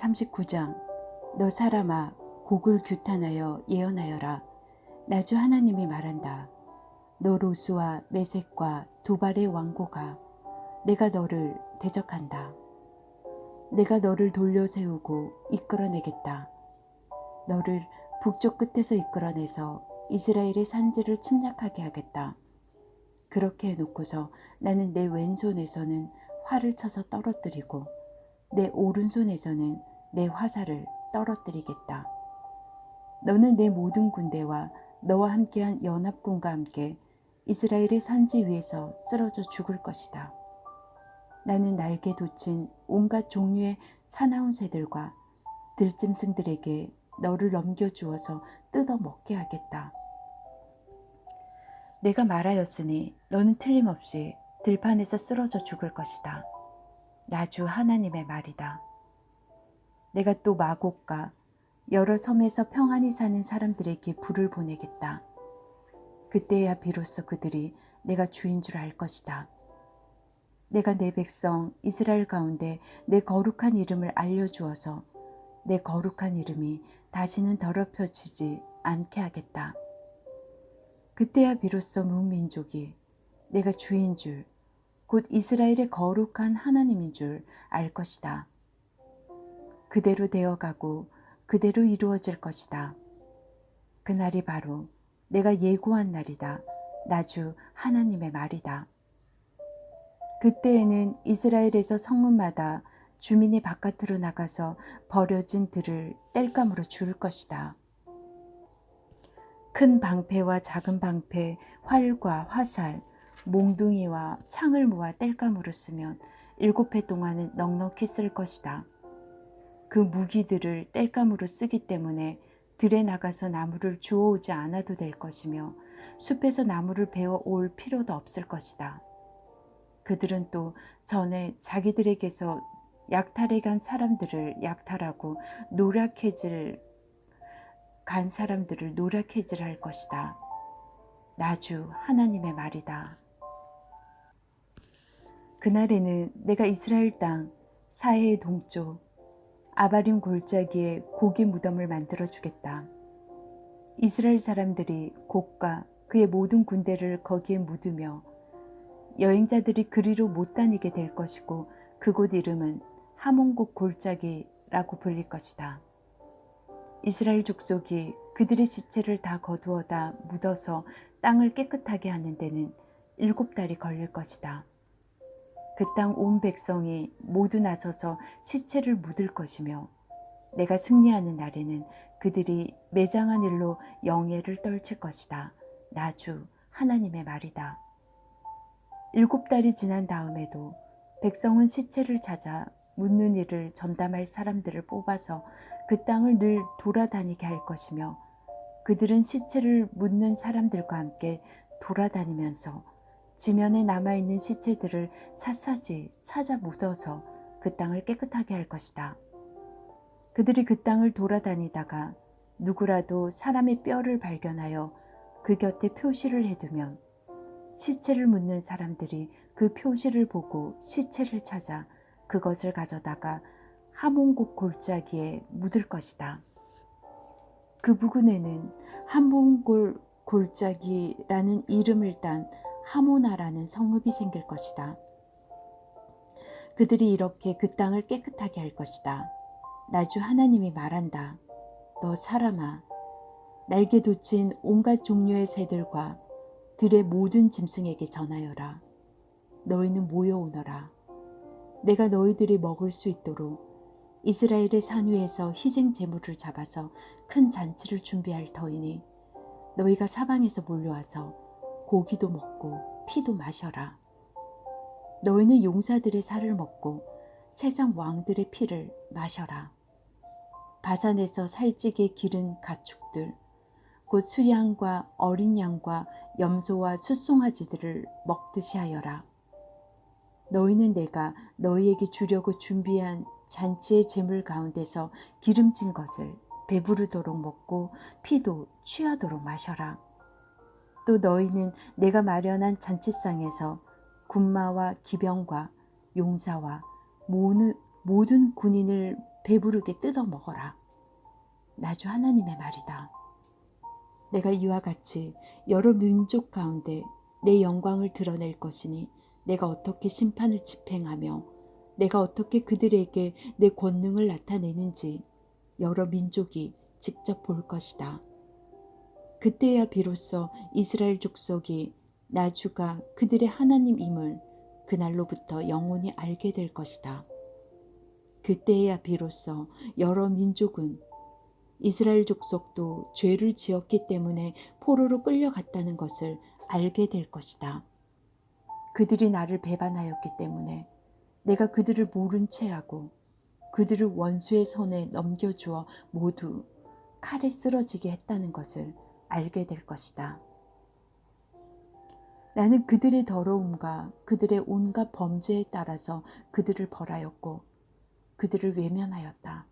39장. 너 사람아, 곡을 규탄하여 예언하여라. 나 주 하나님이 말한다. 너 로스와 메섹과 두발의 왕고가, 내가 너를 대적한다. 내가 너를 돌려 세우고 이끌어내겠다. 너를 북쪽 끝에서 이끌어내서 이스라엘의 산지를 침략하게 하겠다. 그렇게 해놓고서 나는 내 왼손에서는 활을 쳐서 떨어뜨리고 내 오른손에서는 내 화살을 떨어뜨리겠다. 너는 내 모든 군대와 너와 함께한 연합군과 함께 이스라엘의 산지 위에서 쓰러져 죽을 것이다. 나는 날개 돋친 온갖 종류의 사나운 새들과 들짐승들에게 너를 넘겨주어서 뜯어 먹게 하겠다. 내가 말하였으니 너는 틀림없이 들판에서 쓰러져 죽을 것이다. 나 주 하나님의 말이다. 내가 또 마곡과 여러 섬에서 평안히 사는 사람들에게 불을 보내겠다. 그때야 비로소 그들이 내가 주인 줄 알 것이다. 내가 내 백성 이스라엘 가운데 내 거룩한 이름을 알려주어서 내 거룩한 이름이 다시는 더럽혀지지 않게 하겠다. 그때야 비로소 문민족이 내가 주인 줄, 곧 이스라엘의 거룩한 하나님인 줄 알 것이다. 그대로 되어가고 그대로 이루어질 것이다. 그날이 바로 내가 예고한 날이다. 나 주 하나님의 말이다. 그때에는 이스라엘에서 성문마다 주민이 바깥으로 나가서 버려진 들을 땔감으로 주울 것이다. 큰 방패와 작은 방패, 활과 화살, 몽둥이와 창을 모아 땔감으로 쓰면 7해 동안은 넉넉히 쓸 것이다. 그 무기들을 땔감으로 쓰기 때문에 들에 나가서 나무를 주워오지 않아도 될 것이며 숲에서 나무를 베어 올 필요도 없을 것이다. 그들은 또 전에 자기들에게서 약탈해 간 사람들을 약탈하고 간 사람들을 노략해질 할 것이다. 나 주 하나님의 말이다. 그날에는 내가 이스라엘 땅 사해의 동쪽 아바림 골짜기에 고기 무덤을 만들어 주겠다. 이스라엘 사람들이 곡과 그의 모든 군대를 거기에 묻으며 여행자들이 그리로 못 다니게 될 것이고 그곳 이름은 하몬곡 골짜기라고 불릴 것이다. 이스라엘 족속이 그들의 시체를 다 거두어다 묻어서 땅을 깨끗하게 하는 데는 7달이 걸릴 것이다. 그 땅 온 백성이 모두 나서서 시체를 묻을 것이며 내가 승리하는 날에는 그들이 매장한 일로 영예를 떨칠 것이다. 나 주 하나님의 말이다. 7달이 지난 다음에도 백성은 시체를 찾아 묻는 일을 전담할 사람들을 뽑아서 그 땅을 늘 돌아다니게 할 것이며 그들은 시체를 묻는 사람들과 함께 돌아다니면서 지면에 남아있는 시체들을 샅샅이 찾아 묻어서 그 땅을 깨끗하게 할 것이다. 그들이 그 땅을 돌아다니다가 누구라도 사람의 뼈를 발견하여 그 곁에 표시를 해두면 시체를 묻는 사람들이 그 표시를 보고 시체를 찾아 그것을 가져다가 하몬곡 골짜기에 묻을 것이다. 그 부근에는 하몬골 골짜기라는 이름을 딴 하모나라는 성읍이 생길 것이다. 그들이 이렇게 그 땅을 깨끗하게 할 것이다. 나 주 하나님이 말한다. 너 사람아, 날개 돋친 온갖 종류의 새들과 들의 모든 짐승에게 전하여라. 너희는 모여오너라. 내가 너희들이 먹을 수 있도록 이스라엘의 산 위에서 희생 제물을 잡아서 큰 잔치를 준비할 터이니 너희가 사방에서 몰려와서 고기도 먹고 피도 마셔라. 너희는 용사들의 살을 먹고 세상 왕들의 피를 마셔라. 바산에서 살찌게 기른 가축들, 곧 수양과 어린 양과 염소와 숫송아지들을 먹듯이 하여라. 너희는 내가 너희에게 주려고 준비한 잔치의 제물 가운데서 기름진 것을 배부르도록 먹고 피도 취하도록 마셔라. 또 너희는 내가 마련한 잔치상에서 군마와 기병과 용사와 모든 군인을 배부르게 뜯어 먹어라. 나주 하나님의 말이다. 내가 이와 같이 여러 민족 가운데 내 영광을 드러낼 것이니 내가 어떻게 심판을 집행하며 내가 어떻게 그들에게 내 권능을 나타내는지 여러 민족이 직접 볼 것이다. 그때야 비로소 이스라엘 족속이 나주가 그들의 하나님임을 그날로부터 영원히 알게 될 것이다. 그때야 비로소 여러 민족은 이스라엘 족속도 죄를 지었기 때문에 포로로 끌려갔다는 것을 알게 될 것이다. 그들이 나를 배반하였기 때문에 내가 그들을 모른 채하고 그들을 원수의 손에 넘겨주어 모두 칼에 쓰러지게 했다는 것을 알게 될 것이다. 나는 그들의 더러움과 그들의 온갖 범죄에 따라서 그들을 벌하였고 그들을 외면하였다.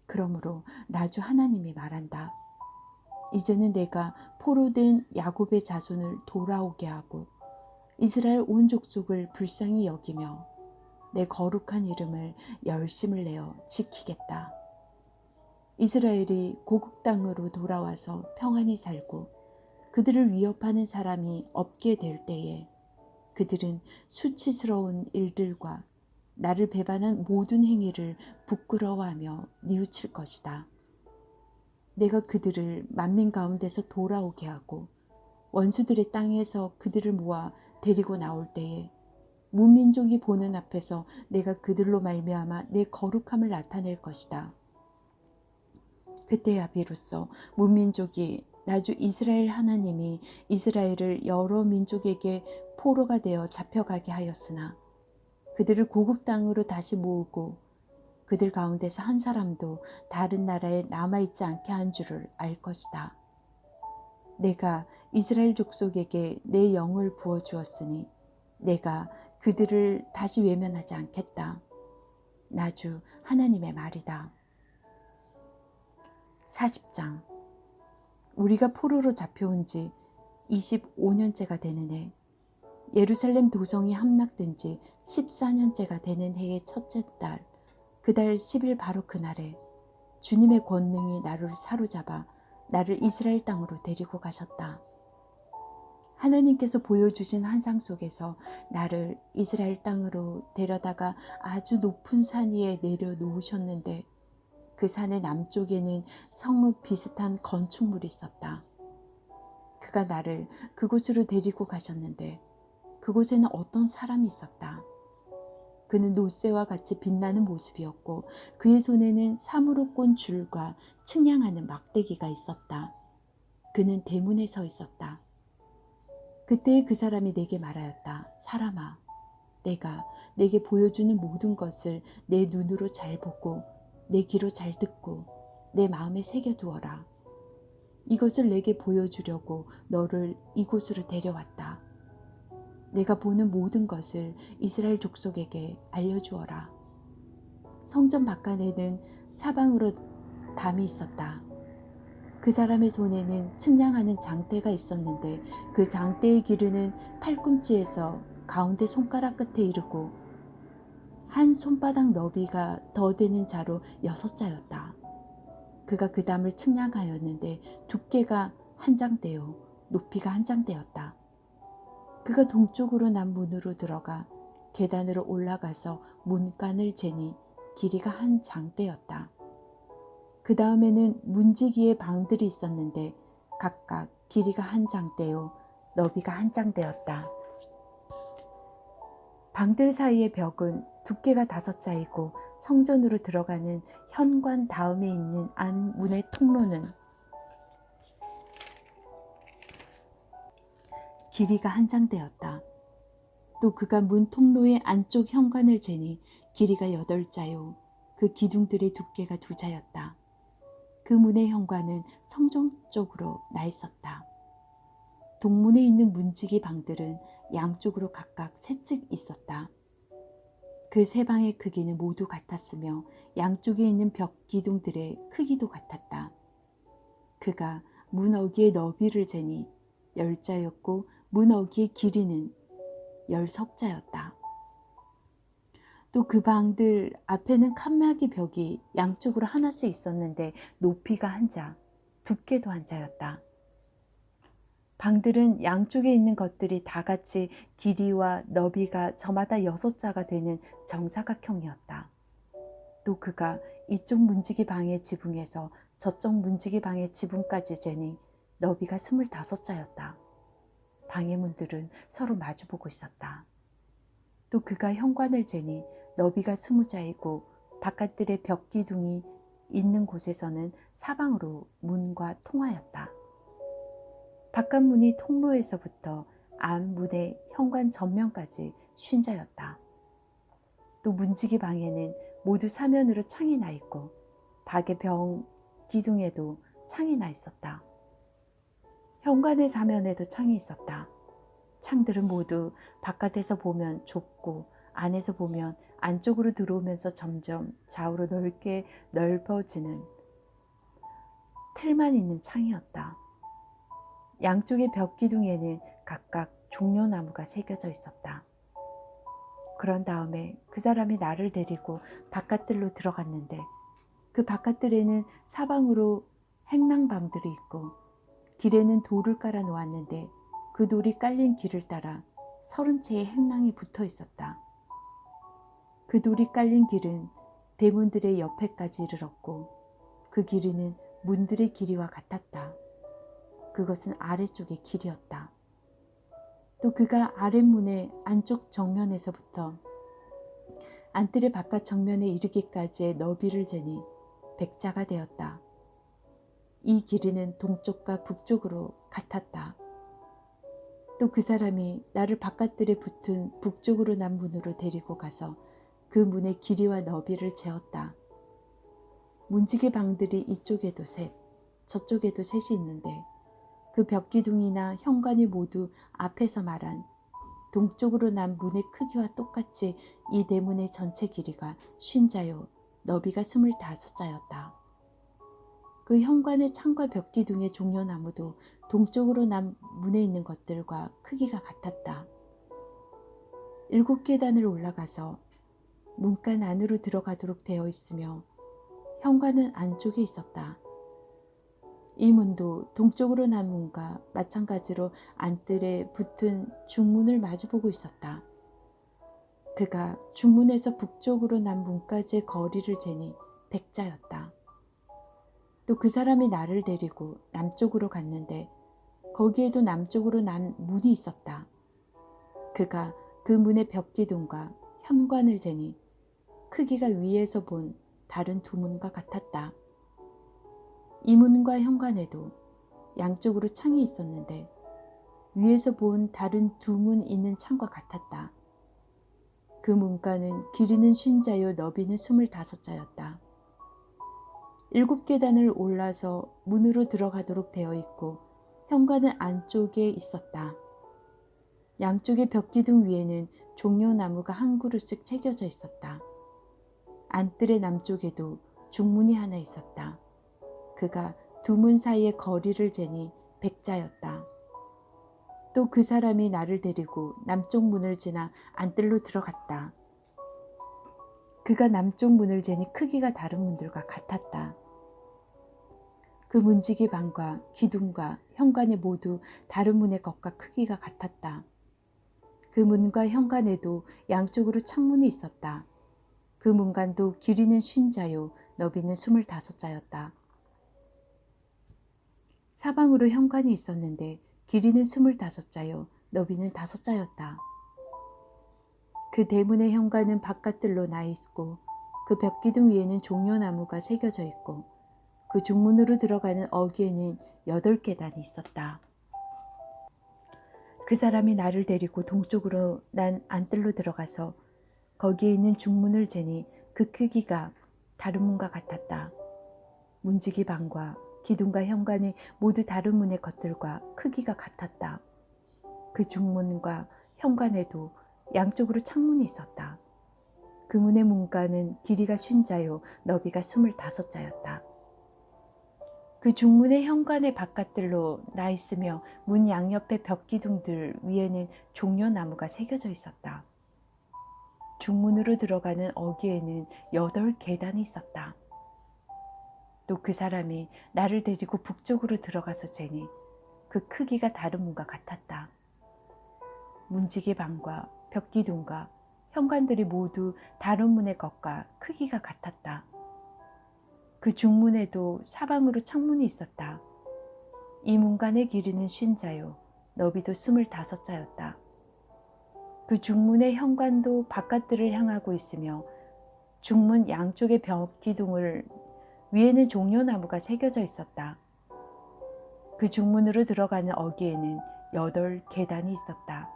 그러므로 나주 하나님이 말한다. 이제는 내가 포로된 야곱의 자손을 돌아오게 하고 이스라엘 온 족속을 불쌍히 여기며 내 거룩한 이름을 열심을 내어 지키겠다. 이스라엘이 고국 땅으로 돌아와서 평안히 살고 그들을 위협하는 사람이 없게 될 때에 그들은 수치스러운 일들과 나를 배반한 모든 행위를 부끄러워하며 뉘우칠 것이다. 내가 그들을 만민 가운데서 돌아오게 하고 원수들의 땅에서 그들을 모아 데리고 나올 때에 문민족이 보는 앞에서 내가 그들로 말미암아 내 거룩함을 나타낼 것이다. 그때야 비로소 문민족이 나주 이스라엘 하나님이 이스라엘을 여러 민족에게 포로가 되어 잡혀가게 하였으나 그들을 고국 땅으로 다시 모으고 그들 가운데서 한 사람도 다른 나라에 남아있지 않게 한 줄을 알 것이다. 내가 이스라엘 족속에게 내 영을 부어주었으니 내가 그들을 다시 외면하지 않겠다. 나주 하나님의 말이다. 40장. 우리가 포로로 잡혀온 지 25년째가 되는 해, 예루살렘 도성이 함락된 지 14년째가 되는 해의 첫째 달, 그달 10일 바로 그날에 주님의 권능이 나를 사로잡아 나를 이스라엘 땅으로 데리고 가셨다. 하나님께서 보여주신 환상 속에서 나를 이스라엘 땅으로 데려다가 아주 높은 산 위에 내려놓으셨는데 그 산의 남쪽에는 성읍 비슷한 건축물이 있었다. 그가 나를 그곳으로 데리고 가셨는데 그곳에는 어떤 사람이 있었다. 그는 노새와 같이 빛나는 모습이었고 그의 손에는 사무로 꼰 줄과 측량하는 막대기가 있었다. 그는 대문에 서 있었다. 그때 그 사람이 내게 말하였다. 사람아, 내가 내게 보여주는 모든 것을 내 눈으로 잘 보고 내 귀로 잘 듣고 내 마음에 새겨두어라. 이것을 내게 보여주려고 너를 이곳으로 데려왔다. 내가 보는 모든 것을 이스라엘 족속에게 알려주어라. 성전 바깥에는 사방으로 담이 있었다. 그 사람의 손에는 측량하는 장대가 있었는데 그 장대의 길이는 팔꿈치에서 가운데 손가락 끝에 이르고 한 손바닥 너비가 더 되는 자로 6자였다. 그가 그 담을 측량하였는데 두께가 한 장대요 높이가 한 장대였다. 그가 동쪽으로 난 문으로 들어가 계단으로 올라가서 문간을 재니 길이가 한 장대였다. 그 다음에는 문지기의 방들이 있었는데 각각 길이가 한 장대요 너비가 한 장대였다. 방들 사이의 벽은 두께가 5자이고 성전으로 들어가는 현관 다음에 있는 안문의 통로는 길이가 한 장대였다. 또 그가 문 통로의 안쪽 현관을 재니 길이가 8자요 그 기둥들의 두께가 2자였다. 그 문의 현관은 성전 쪽으로 나 있었다. 동문에 있는 문지기 방들은 양쪽으로 각각 3측 있었다. 그 3방의 크기는 모두 같았으며 양쪽에 있는 벽 기둥들의 크기도 같았다. 그가 문 어귀의 너비를 재니 10자였고 문 어귀의 길이는 10석자였다. 또 그 방들 앞에는 칸막이 벽이 양쪽으로 하나씩 있었는데 높이가 한 자, 두께도 한 자였다. 방들은 양쪽에 있는 것들이 다 같이 길이와 너비가 저마다 6자가 되는 정사각형이었다. 또 그가 이쪽 문지기 방의 지붕에서 저쪽 문지기 방의 지붕까지 재니 너비가 25자였다. 방의 문들은 서로 마주보고 있었다. 또 그가 현관을 재니 너비가 20자이고 바깥들의 벽 기둥이 있는 곳에서는 사방으로 문과 통하였다. 바깥 문이 통로에서부터 안 문의 현관 전면까지 50자였다. 또 문지기 방에는 모두 사면으로 창이 나 있고 밖의 벽 기둥에도 창이 나 있었다. 현관의 사면에도 창이 있었다. 창들은 모두 바깥에서 보면 좁고 안에서 보면 안쪽으로 들어오면서 점점 좌우로 넓게 넓어지는 틀만 있는 창이었다. 양쪽의 벽 기둥에는 각각 종려나무가 새겨져 있었다. 그런 다음에 그 사람이 나를 데리고 바깥들로 들어갔는데 그 바깥들에는 사방으로 행랑방들이 있고 길에는 돌을 깔아 놓았는데 그 돌이 깔린 길을 따라 30채의 행랑이 붙어 있었다. 그 돌이 깔린 길은 대문들의 옆에까지 이르렀고 그 길이는 문들의 길이와 같았다. 그것은 아래쪽의 길이었다. 또 그가 아랫문의 안쪽 정면에서부터 안뜰의 바깥 정면에 이르기까지의 너비를 재니 100자가 되었다. 이 길이는 동쪽과 북쪽으로 같았다. 또 그 사람이 나를 바깥들에 붙은 북쪽으로 난 문으로 데리고 가서 그 문의 길이와 너비를 재었다. 문지기 방들이 이쪽에도 셋, 저쪽에도 셋이 있는데 그 벽기둥이나 현관이 모두 앞에서 말한 동쪽으로 난 문의 크기와 똑같이 이 대문의 전체 길이가 50자요 너비가 25자였다. 그 현관의 창과 벽기둥의 종려나무도 동쪽으로 난 문에 있는 것들과 크기가 같았다. 7계단을 올라가서 문간 안으로 들어가도록 되어 있으며 현관은 안쪽에 있었다. 이 문도 동쪽으로 난 문과 마찬가지로 안뜰에 붙은 중문을 마주보고 있었다. 그가 중문에서 북쪽으로 난 문까지의 거리를 재니 100자였다. 또 그 사람이 나를 데리고 남쪽으로 갔는데 거기에도 남쪽으로 난 문이 있었다. 그가 그 문의 벽기둥과 현관을 재니 크기가 위에서 본 다른 두 문과 같았다. 이 문과 현관에도 양쪽으로 창이 있었는데 위에서 본 다른 두 문 있는 창과 같았다. 그 문과는 길이는 50자요 너비는 25자였다. 7계단을 올라서 문으로 들어가도록 되어 있고 현관은 안쪽에 있었다. 양쪽의 벽기둥 위에는 종려나무가 한 그루씩 새겨져 있었다. 안뜰의 남쪽에도 중문이 하나 있었다. 그가 두 문 사이의 거리를 재니 100자였다. 또 그 사람이 나를 데리고 남쪽 문을 지나 안뜰로 들어갔다. 그가 남쪽 문을 재니 크기가 다른 문들과 같았다. 그 문지기 방과 기둥과 현관이 모두 다른 문의 것과 크기가 같았다. 그 문과 현관에도 양쪽으로 창문이 있었다. 그 문간도 길이는 50자요 너비는 25자였다. 사방으로 현관이 있었는데 길이는 25자요 너비는 5자였다. 그 대문의 현관은 바깥들로 나 있고 그 벽기둥 위에는 종려나무가 새겨져 있고 그 중문으로 들어가는 어귀에는 8계단이 있었다. 그 사람이 나를 데리고 동쪽으로 난 안뜰로 들어가서 거기에 있는 중문을 재니 그 크기가 다른 문과 같았다. 문지기 방과 기둥과 현관이 모두 다른 문의 것들과 크기가 같았다. 그 중문과 현관에도 양쪽으로 창문이 있었다. 그 문의 문과는 길이가 50자요 너비가 25자였다. 그 중문의 현관의 바깥들로 나 있으며 문 양옆의 벽기둥들 위에는 종려나무가 새겨져 있었다. 중문으로 들어가는 어귀에는 8계단이 있었다. 또 그 사람이 나를 데리고 북쪽으로 들어가서 재니 그 크기가 다른 문과 같았다. 문지기 방과 벽기둥과 현관들이 모두 다른 문의 것과 크기가 같았다. 그 중문에도 사방으로 창문이 있었다. 이 문간의 길이는 50자요 너비도 25자였다. 그 중문의 현관도 바깥들을 향하고 있으며 중문 양쪽의 벽기둥을 위에는 종려나무가 새겨져 있었다. 그 중문으로 들어가는 어귀에는 8계단이 있었다.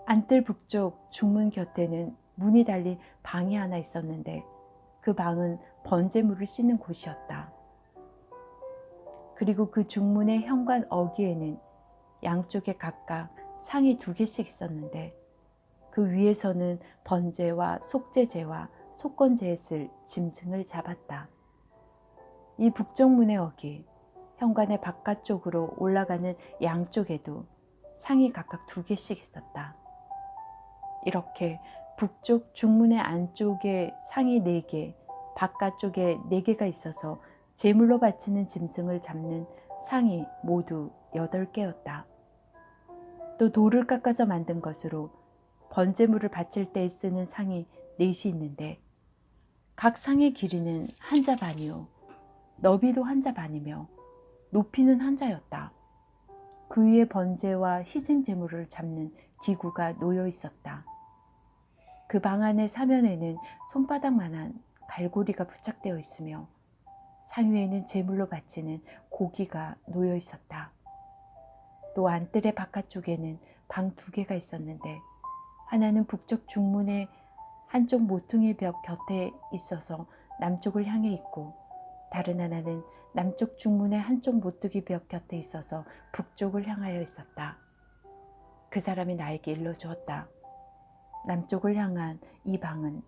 안뜰 북쪽 중문 곁에는 문이 달린 방이 하나 있었는데 그 방은 번제물을 씻는 곳이었다. 그리고 그 중문의 현관 어귀에는 양쪽에 각각 상이 2개씩 있었는데 그 위에서는 번제와 속죄제와 속건제에 쓸 짐승을 잡았다. 이 북쪽 문의 어귀, 현관의 바깥쪽으로 올라가는 양쪽에도 상이 각각 2개씩 있었다. 이렇게 북쪽 중문의 안쪽에 상이 4개, 바깥쪽에 4개가 있어서 제물로 바치는 짐승을 잡는 상이 모두 8개였다. 또 돌을 깎아서 만든 것으로 번제물을 바칠 때 쓰는 상이 4이 있는데 각 상의 길이는 1자 반이요 너비도 1자 반이며 높이는 1자였다. 그 위에 번제와 희생 제물을 잡는 기구가 놓여 있었다. 그 방 안의 사면에는 손바닥만한 갈고리가 부착되어 있으며 상 위에는 제물로 바치는 고기가 놓여 있었다. 또 안뜰의 바깥쪽에는 방 2개가 있었는데 하나는 북쪽 중문의 한쪽 모퉁이 벽 곁에 있어서 남쪽을 향해 있고 다른 하나는 남쪽 중문의 한쪽 모퉁이 벽 곁에 있어서 북쪽을 향하여 있었다. 그 사람이 나에게 일러주었다. 남쪽을 향한 이 방은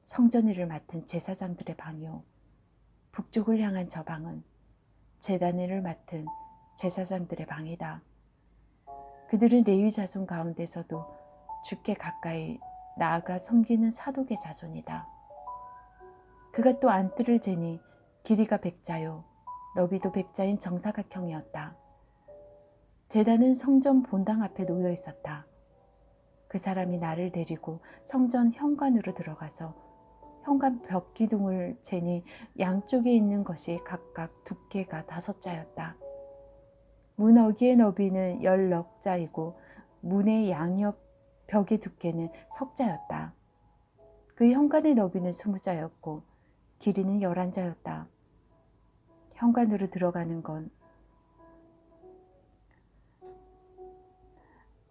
성전 일을 맡은 제사장들의 방이요 북쪽을 향한 저 방은 제단 일을 맡은 제사장들의 방이다. 그들은 레위 자손 가운데서도 주께 가까이 나아가 섬기는 사독의 자손이다. 그가 또 안뜰을 재니 길이가 100자요 너비도 100자인 정사각형이었다. 제단은 성전 본당 앞에 놓여 있었다. 그 사람이 나를 데리고 성전 현관으로 들어가서 현관 벽 기둥을 재니 양쪽에 있는 것이 각각 두께가 5자였다. 문 어귀의 너비는 10넉자이고 문의 양옆 벽의 두께는 10자였다. 그 현관의 너비는 20자였고 길이는 11자였다. 현관으로 들어가는 건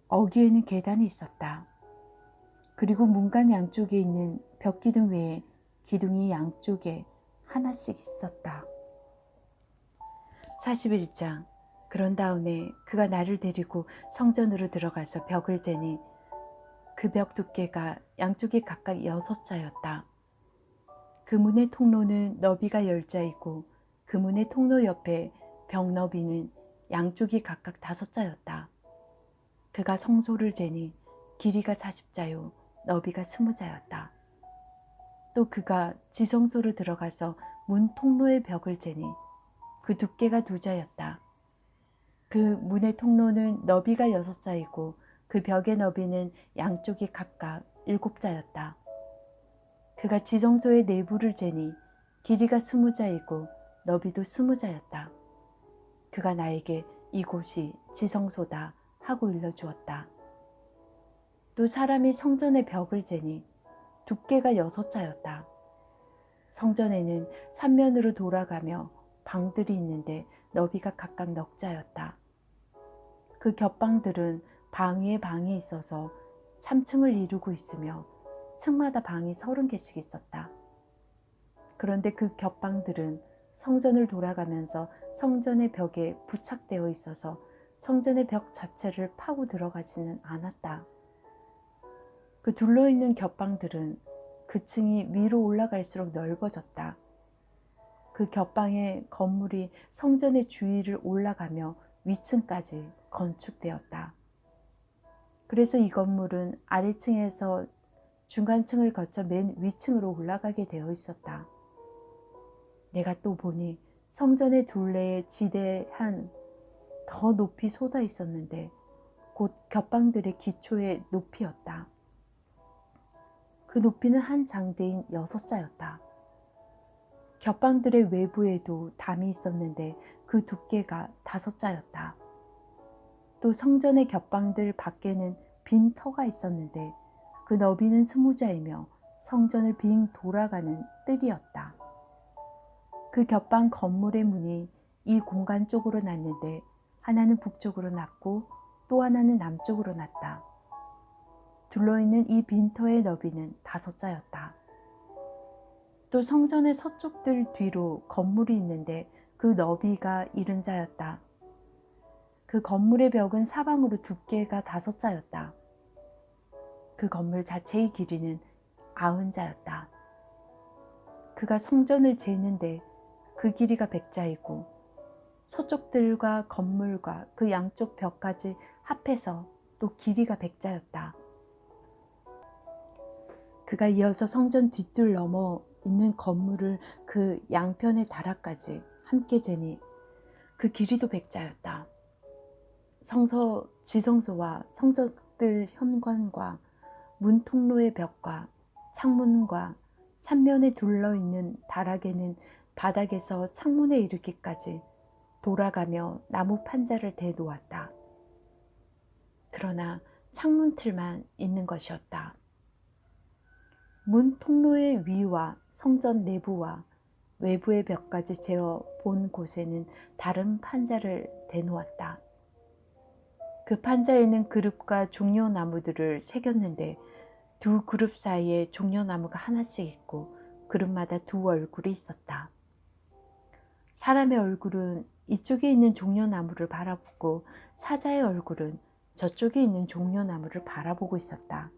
어귀에는 계단이 있었다. 그리고 문간 양쪽에 있는 벽기둥 외에 기둥이 양쪽에 하나씩 있었다. 41장. 그런 다음에 그가 나를 데리고 성전으로 들어가서 벽을 재니 그 벽 두께가 양쪽이 각각 6자였다. 그 문의 통로는 너비가 10자이고 그 문의 통로 옆에 벽 너비는 양쪽이 각각 5자였다. 그가 성소를 재니 길이가 40자요 너비가 20자였다. 또 그가 지성소로 들어가서 문 통로의 벽을 재니 그 두께가 2자였다. 그 문의 통로는 너비가 6자이고 그 벽의 너비는 양쪽이 각각 7자였다. 그가 지성소의 내부를 재니 길이가 20자이고 너비도 20자였다. 그가 나에게 이곳이 지성소다 하고 일러주었다. 또 사람이 성전의 벽을 재니 두께가 6자였다. 성전에는 3면으로 돌아가며 방들이 있는데 너비가 각각 넉자였다. 그 겹방들은 방 위에 방이 있어서 3층을 이루고 있으며 층마다 방이 30개씩 있었다. 그런데 그 겹방들은 성전을 돌아가면서 성전의 벽에 부착되어 있어서 성전의 벽 자체를 파고 들어가지는 않았다. 그 둘러있는 겹방들은 그 층이 위로 올라갈수록 넓어졌다. 그 겹방의 건물이 성전의 주위를 올라가며 위층까지 건축되었다. 그래서 이 건물은 아래층에서 중간층을 거쳐 맨 위층으로 올라가게 되어 있었다. 내가 또 보니 성전의 둘레에 지대한 더 높이 솟아 있었는데 곧 겹방들의 기초의 높이였다. 그 높이는 한 장대인 6자였다. 겹방들의 외부에도 담이 있었는데 그 두께가 5자였다. 또 성전의 겹방들 밖에는 빈 터가 있었는데 그 너비는 20자이며 성전을 빙 돌아가는 뜰이었다. 그 겹방 건물의 문이 이 공간 쪽으로 났는데 하나는 북쪽으로 났고 또 하나는 남쪽으로 났다. 둘러있는 이 빈터의 너비는 5자였다. 또 성전의 서쪽들 뒤로 건물이 있는데 그 너비가 70자였다. 그 건물의 벽은 사방으로 두께가 5자였다. 그 건물 자체의 길이는 90자였다. 그가 성전을 재는데 그 길이가 100자이고 서쪽들과 건물과 그 양쪽 벽까지 합해서 또 길이가 100자였다. 그가 이어서 성전 뒷뜰 넘어 있는 건물을 그 양편의 다락까지 함께 재니 그 길이도 100자였다. 성서 지성소와 성전뜰 현관과 문 통로의 벽과 창문과 삼면에 둘러있는 다락에는 바닥에서 창문에 이르기까지 돌아가며 나무 판자를 대놓았다. 그러나 창문 틀만 있는 것이었다. 문 통로의 위와 성전 내부와 외부의 벽까지 재어 본 곳에는 다른 판자를 대놓았다. 그 판자에는 그룹과 종려나무들을 새겼는데 두 그룹 사이에 종려나무가 하나씩 있고 그룹마다 두 얼굴이 있었다. 사람의 얼굴은 이쪽에 있는 종려나무를 바라보고 사자의 얼굴은 저쪽에 있는 종려나무를 바라보고 있었다.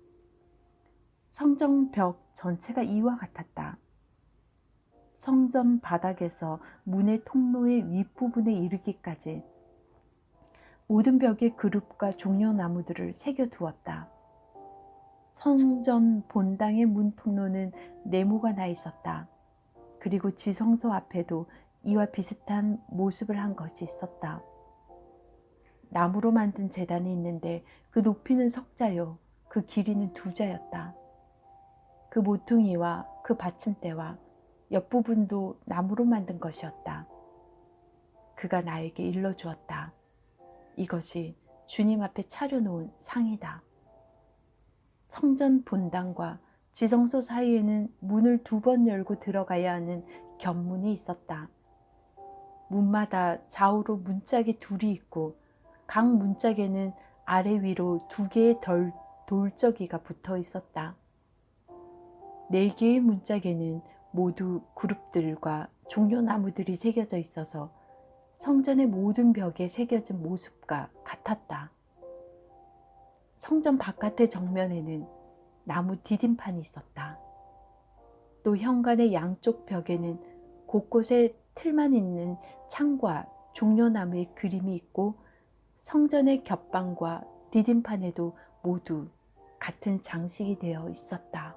성전 벽 전체가 이와 같았다. 성전 바닥에서 문의 통로의 윗부분에 이르기까지 모든 벽에 그룹과 종려나무들을 새겨두었다. 성전 본당의 문 통로는 네모가 나 있었다. 그리고 지성소 앞에도 이와 비슷한 모습을 한 것이 있었다. 나무로 만든 제단이 있는데 그 높이는 3자요 그 길이는 2자였다. 그 모퉁이와 그 받침대와 옆부분도 나무로 만든 것이었다. 그가 나에게 일러주었다. 이것이 주님 앞에 차려놓은 상이다. 성전 본당과 지성소 사이에는 문을 2번 열고 들어가야 하는 견문이 있었다. 문마다 좌우로 문짝이 둘이 있고 각 문짝에는 아래 위로 2개의 돌적이가 붙어 있었다. 4개의 문짝에는 모두 그룹들과 종려나무들이 새겨져 있어서 성전의 모든 벽에 새겨진 모습과 같았다. 성전 바깥의 정면에는 나무 디딤판이 있었다. 또 현관의 양쪽 벽에는 곳곳에 틀만 있는 창과 종려나무의 그림이 있고 성전의 겹방과 디딤판에도 모두 같은 장식이 되어 있었다.